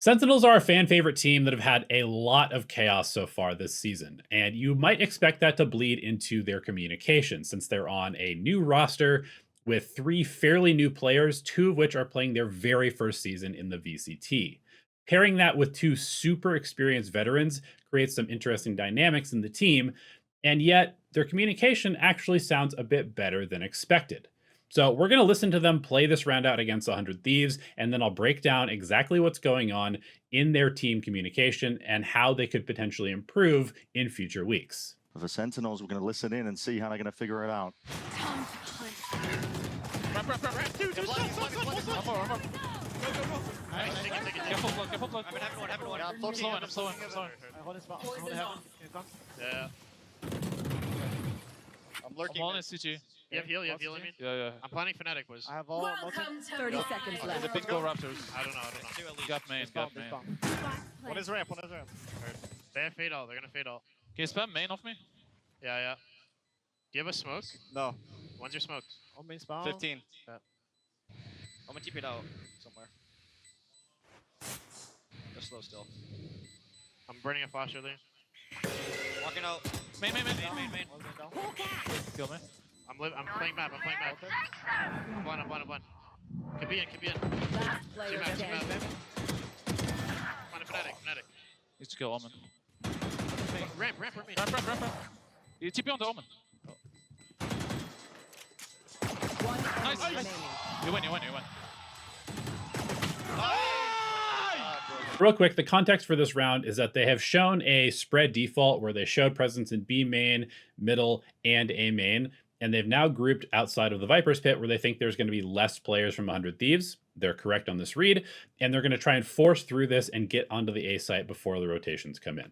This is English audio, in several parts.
Sentinels are a fan favorite team that have had a lot of chaos so far this season, and you might expect that to bleed into their communication since they're on a new roster with three fairly new players, two of which are playing their very first season in the VCT. Pairing that with two super experienced veterans creates some interesting dynamics in the team, and yet their communication actually sounds a bit better than expected. So we're going to listen to them play this round out against 100 Thieves, and then I'll break down exactly what's going on in their team communication and how they could potentially improve in future weeks. For the Sentinels, we're going to listen in and see how they're going to figure it out. Yeah. I'm lurking. I'm all in CG. You have heal, I mean? Yeah. I'm planning Fnatic was. I have all. 30 seconds The left. big go Raptors. I don't know. Got main, got main. One is ramp. They have fade all. They're gonna fade all. Can you spam main off me? Yeah. Do you have a smoke? No. When's your smoke? On main spawn. 15. Yeah. I'm gonna keep it out somewhere. They're slow still. I'm burning a flash early. Walking out. Main. Main. Kill me. I'm playing map. I'm blind. Could be in. Last player Two maps. standing. Find a Fnatic. Needs to kill Omen. Ramp me. Ramp. You TP on the Omen. One Nice. enemy remaining. You win. Real quick, the context for this round is that they have shown a spread default where they showed presence in B main, middle, and A main, and they've now grouped outside of the Viper's Pit where they think there's going to be less players from 100 Thieves. They're correct on this read, and they're going to try and force through this and get onto the A site before the rotations come in.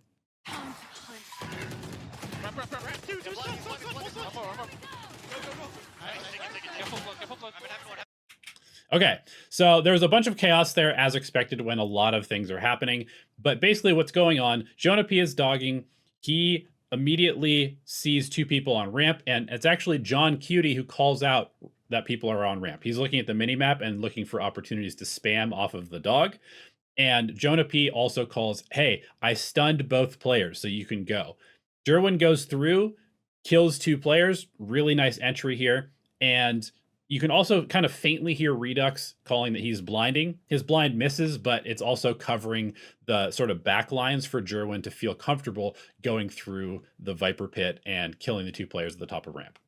Okay, so there's a bunch of chaos there as expected when a lot of things are happening. But basically what's going on, Jonah P is dogging. He immediately sees two people on ramp, and it's actually John Cutie who calls out that people are on ramp. He's looking at the minimap and looking for opportunities to spam off of the dog. And Jonah P also calls, hey, I stunned both players, so you can go. Jerwin goes through, kills two players. Really nice entry here. And you can also kind of faintly hear Redux calling that he's blinding. His blind misses, but it's also covering the sort of back lines for Jerwin to feel comfortable going through the Viper Pit and killing the two players at the top of ramp.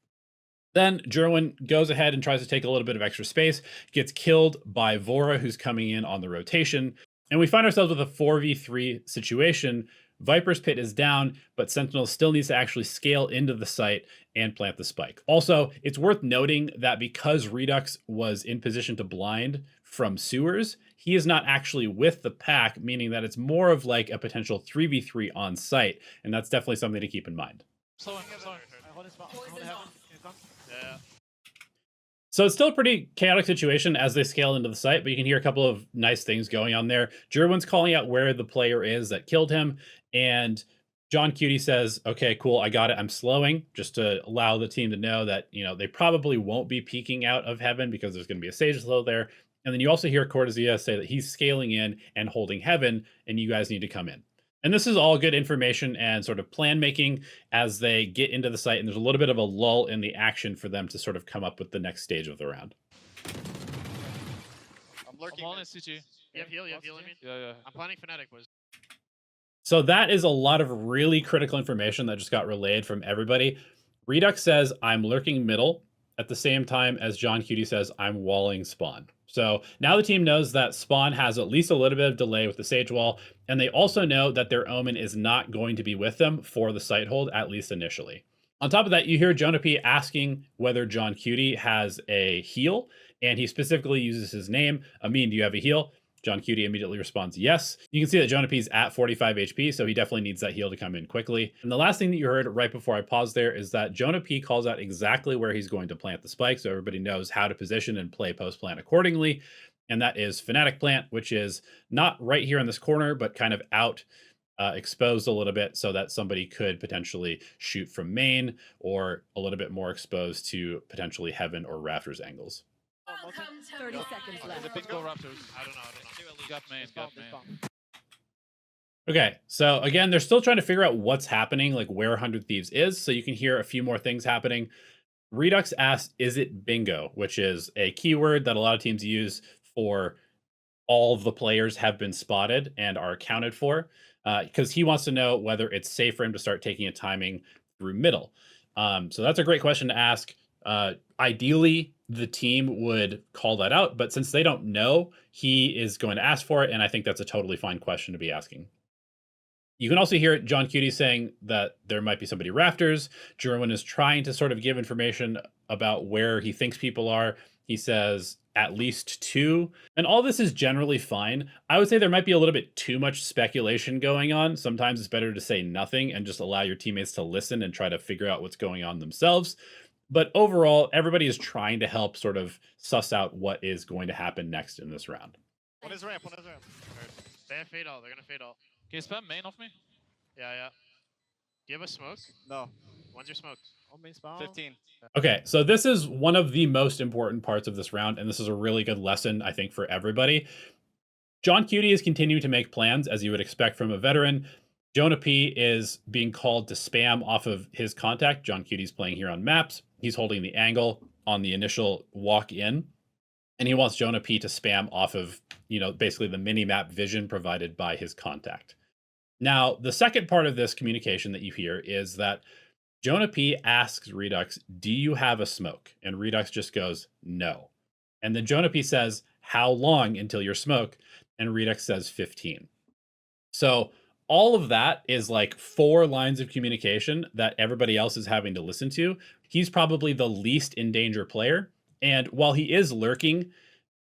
Then Jerwin goes ahead and tries to take a little bit of extra space, gets killed by Vora, who's coming in on the rotation. And we find ourselves with a 4v3 situation. Viper's Pit is down, but Sentinel still needs to actually scale into the site and plant the spike. Also, it's worth noting that because Redux was in position to blind from sewers, he is not actually with the pack, meaning that it's more of like a potential 3v3 on site, and that's definitely something to keep in mind. Slow him. Yeah. So it's still a pretty chaotic situation as they scale into the site, but you can hear a couple of nice things going on there. Jerwin's calling out where the player is that killed him, and John Cutie says, okay, cool, I got it, I'm slowing, just to allow the team to know that, you know, they probably won't be peeking out of heaven because there's going to be a sage slow there. And then you also hear Cortezia say that he's scaling in and holding heaven, and you guys need to come in. And this is all good information and sort of plan making as they get into the site, and there's a little bit of a lull in the action for them to sort of come up with the next stage of the round. I'm lurking. I'm all in CG. You have heal, I mean? Yeah. I'm planning Fnatic was. So that is a lot of really critical information that just got relayed from everybody. Redux says, I'm lurking middle, at the same time as John Cutie says, I'm walling spawn. So now the team knows that spawn has at least a little bit of delay with the sage wall, and they also know that their omen is not going to be with them for the site hold, at least initially. On top of that, you hear Jonah P asking whether John Cutie has a heal, and he specifically uses his name. Amin, do you have a heal? John Cutie immediately responds, yes. You can see that Jonah P's at 45 HP, so he definitely needs that heal to come in quickly. And the last thing that you heard right before I paused there is that Jonah P calls out exactly where he's going to plant the spike, so everybody knows how to position and play post-plant accordingly. And that is Fnatic plant, which is not right here in this corner, but kind of out exposed a little bit so that somebody could potentially shoot from main, or a little bit more exposed to potentially heaven or rafters angles. 30 seconds left. The big go Raptors. I don't know. Got main. Okay, so again, they're still trying to figure out what's happening, like where 100 Thieves is, so you can hear a few more things happening. Redux asked, is it bingo? Which is a keyword that a lot of teams use for all of the players have been spotted and are accounted for, because he wants to know whether it's safe for him to start taking a timing through middle. So that's a great question to ask. Ideally, the team would call that out, but since they don't know, he is going to ask for it, and I think that's a totally fine question to be asking. You can also hear John Cutie saying that there might be somebody rafters. Jerwin is trying to sort of give information about where he thinks people are. He says at least two. And all this is generally fine. I would say there might be a little bit too much speculation going on. Sometimes it's better to say nothing and just allow your teammates to listen and try to figure out what's going on themselves. But overall, everybody is trying to help sort of suss out what is going to happen next in this round. One is ramp, one is ramp. They have fade all, they're gonna fade all. Can you spam main off me? Yeah, yeah. Do you have a smoke? No. When's your smoke? On main spawn. 15. Okay, so this is one of the most important parts of this round, and this is a really good lesson, I think, for everybody. John Cutie is continuing to make plans, as you would expect from a veteran. Jonah P is being called to spam off of his contact. John Cutie's playing here on maps. He's holding the angle on the initial walk in, and he wants Jonah P to spam off of, basically the mini-map vision provided by his contact. Now, the second part of this communication that you hear is that Jonah P asks Redux, do you have a smoke? And Redux just goes, no. And then Jonah P says, how long until your smoke? And Redux says 15. So all of that is like 4 lines of communication that everybody else is having to listen to. He's probably the least in danger player. And while he is lurking,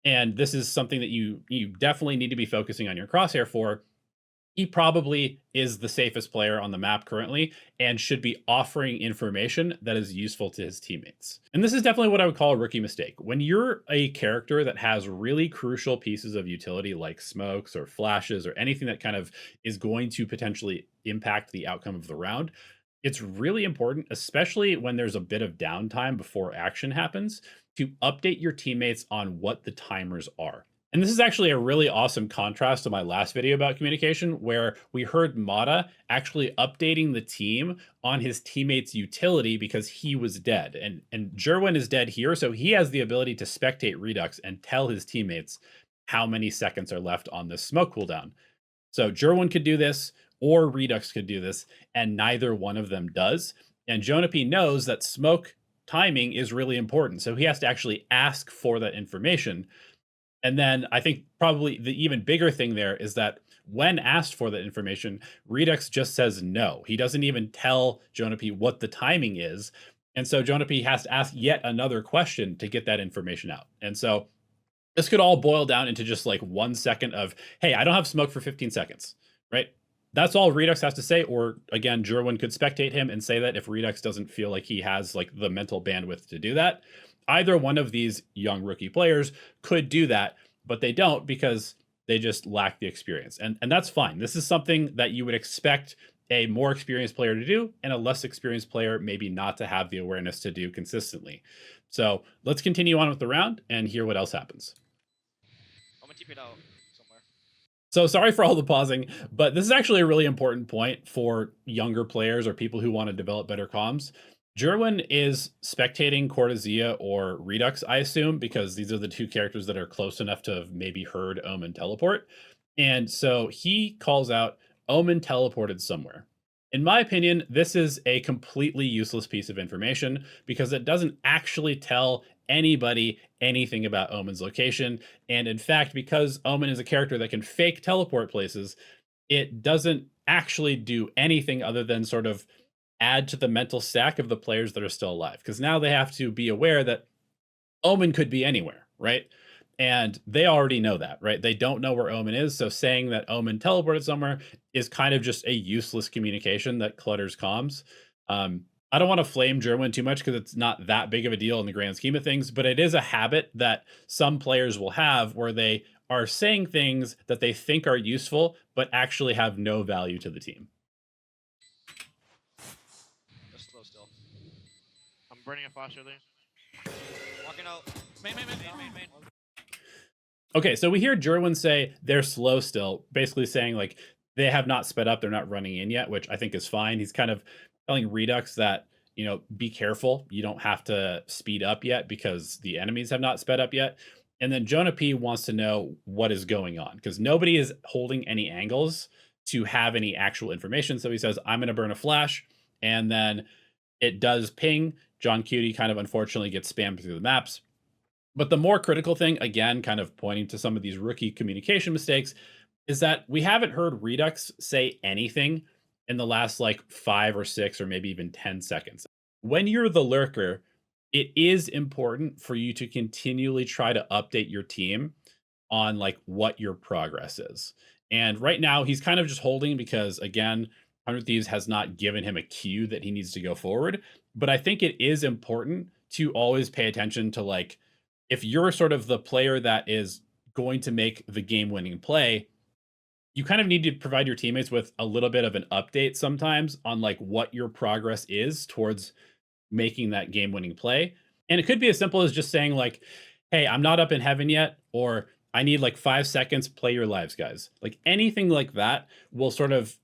and this is something that you definitely need to be focusing on your crosshair for, he probably is the safest player on the map currently and should be offering information that is useful to his teammates. And this is definitely what I would call a rookie mistake. When you're a character that has really crucial pieces of utility like smokes or flashes or anything that kind of is going to potentially impact the outcome of the round, it's really important, especially when there's a bit of downtime before action happens, to update your teammates on what the timers are. And this is actually a really awesome contrast to my last video about communication, where we heard Mata actually updating the team on his teammate's utility because he was dead. And Jerwin is dead here, so he has the ability to spectate Redux and tell his teammates how many seconds are left on this smoke cooldown. So Jerwin could do this, or Redux could do this, and neither one of them does. And Jonah P knows that smoke timing is really important, so he has to actually ask for that information. And then I think probably the even bigger thing there is that when asked for that information, Redux just says no. He doesn't even tell Jonah P what the timing is. And so Jonah P has to ask yet another question to get that information out. And so this could all boil down into just like 1 second of, hey, I don't have smoke for 15 seconds, right? That's all Redux has to say. Or again, Jerwin could spectate him and say that if Redux doesn't feel like he has like the mental bandwidth to do that. Either one of these young rookie players could do that, but they don't because they just lack the experience. And that's fine. This is something that you would expect a more experienced player to do and a less experienced player maybe not to have the awareness to do consistently. So let's continue on with the round and hear what else happens. I'm gonna TP it out somewhere. So sorry for all the pausing, but this is actually a really important point for younger players or people who want to develop better comms. Jerwin is spectating Cortezia or Redux, I assume, because these are the 2 characters that are close enough to have maybe heard Omen teleport. And so he calls out, Omen teleported somewhere. In my opinion, this is a completely useless piece of information because it doesn't actually tell anybody anything about Omen's location. And in fact, because Omen is a character that can fake teleport places, it doesn't actually do anything other than sort of add to the mental stack of the players that are still alive, because now they have to be aware that Omen could be anywhere, right? And they already know that, right? They don't know where Omen is, so saying that Omen teleported somewhere is kind of just a useless communication that clutters comms. I don't want to flame Jerwin too much because it's not that big of a deal in the grand scheme of things, but it is a habit that some players will have where they are saying things that they think are useful, but actually have no value to the team. Just slow still. I'm burning a flash early. Walking out. Main. Main. Okay, so we hear Jerwin say they're slow still, basically saying like They have not sped up. They're not running in yet, which I think is fine. He's kind of telling Redux that, be careful. You don't have to speed up yet because the enemies have not sped up yet. And then Jonah P wants to know what is going on because nobody is holding any angles to have any actual information. So he says, I'm going to burn a flash. And then it does ping. John Cutie kind of unfortunately gets spammed through the maps. But the more critical thing, again, kind of pointing to some of these rookie communication mistakes, is that we haven't heard Redux say anything in the last like 5 or 6 or maybe even 10 seconds. When you're the lurker, it is important for you to continually try to update your team on like what your progress is. And right now he's kind of just holding because again, 100 Thieves has not given him a cue that he needs to go forward. But I think it is important to always pay attention to like, if you're sort of the player that is going to make the game winning play, you kind of need to provide your teammates with a little bit of an update sometimes on like what your progress is towards making that game winning play. And it could be as simple as just saying like, hey, I'm not up in heaven yet, or I need like 5 seconds, play your lives, guys. Like anything like that will sort of,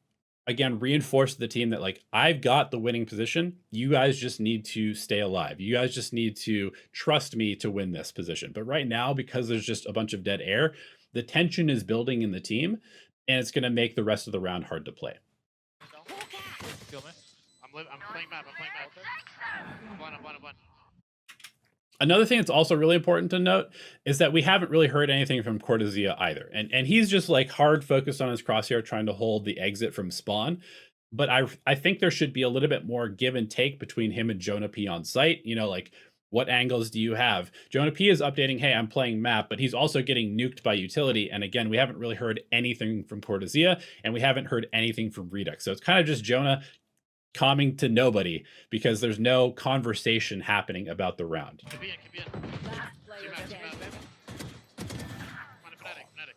again, reinforce the team that like, I've got the winning position. You guys just need to stay alive. You guys just need to trust me to win this position. But right now, because there's just a bunch of dead air, the tension is building in the team and it's going to make the rest of the round hard to play. Kill me. I'm playing map. I'm playing map. I'm one. Another thing that's also really important to note is that we haven't really heard anything from Cortezia either. And he's just like hard focused on his crosshair trying to hold the exit from spawn. But I think there should be a little bit more give and take between him and Jonah P on site. Like what angles do you have? Jonah P is updating, hey, I'm playing map, but he's also getting nuked by utility. And again, we haven't really heard anything from Cortezia and we haven't heard anything from Redux. So it's kind of just Jonah calming to nobody because there's no conversation happening about the round. Could be in. Last player Two standing. map. Fnatic.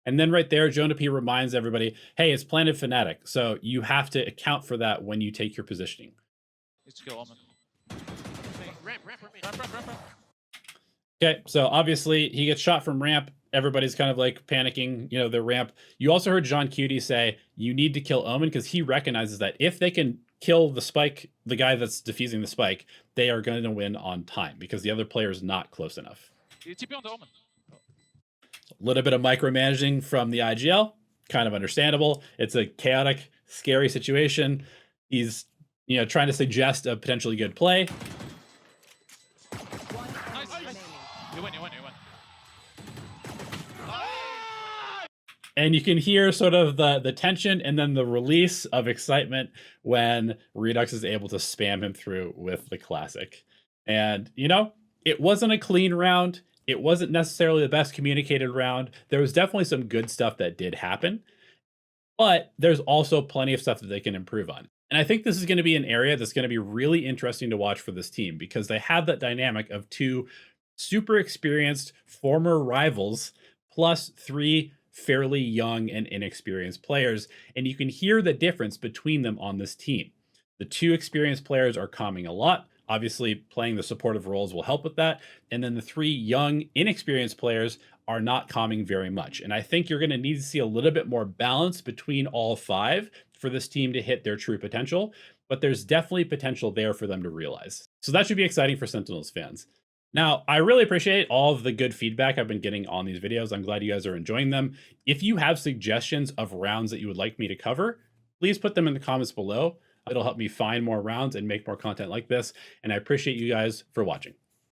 And then right there, Jonah P reminds everybody, hey, it's planted Fnatic. So you have to account for that when you take your positioning. Needs to kill Omen. Ramp. Okay, so obviously he gets shot from ramp. Everybody's kind of like panicking, the ramp. You also heard John Cutie say you need to kill Omen because he recognizes that if they can kill the spike, the guy that's defusing the spike, they are going to win on time because the other player is not close enough. You TP on the Omen. A little bit of micromanaging from the IGL, kind of understandable. It's a chaotic, scary situation. He's, trying to suggest a potentially good play. Nice. You win. And you can hear sort of the tension and then the release of excitement when Redux is able to spam him through with the classic. And, it wasn't a clean round. It wasn't necessarily the best communicated round. There was definitely some good stuff that did happen, but there's also plenty of stuff that they can improve on. And I think this is going to be an area that's going to be really interesting to watch for this team because they have that dynamic of 2 super experienced former rivals plus 3 fairly young and inexperienced players, and you can hear the difference between them on this team. The 2 experienced players are calming a lot. Obviously, playing the supportive roles will help with that. And then the 3 young, inexperienced players are not calming very much. And I think you're going to need to see a little bit more balance between all 5 for this team to hit their true potential. But there's definitely potential there for them to realize. So that should be exciting for Sentinels fans. Now, I really appreciate all of the good feedback I've been getting on these videos. I'm glad you guys are enjoying them. If you have suggestions of rounds that you would like me to cover, please put them in the comments below. It'll help me find more rounds and make more content like this. And I appreciate you guys for watching.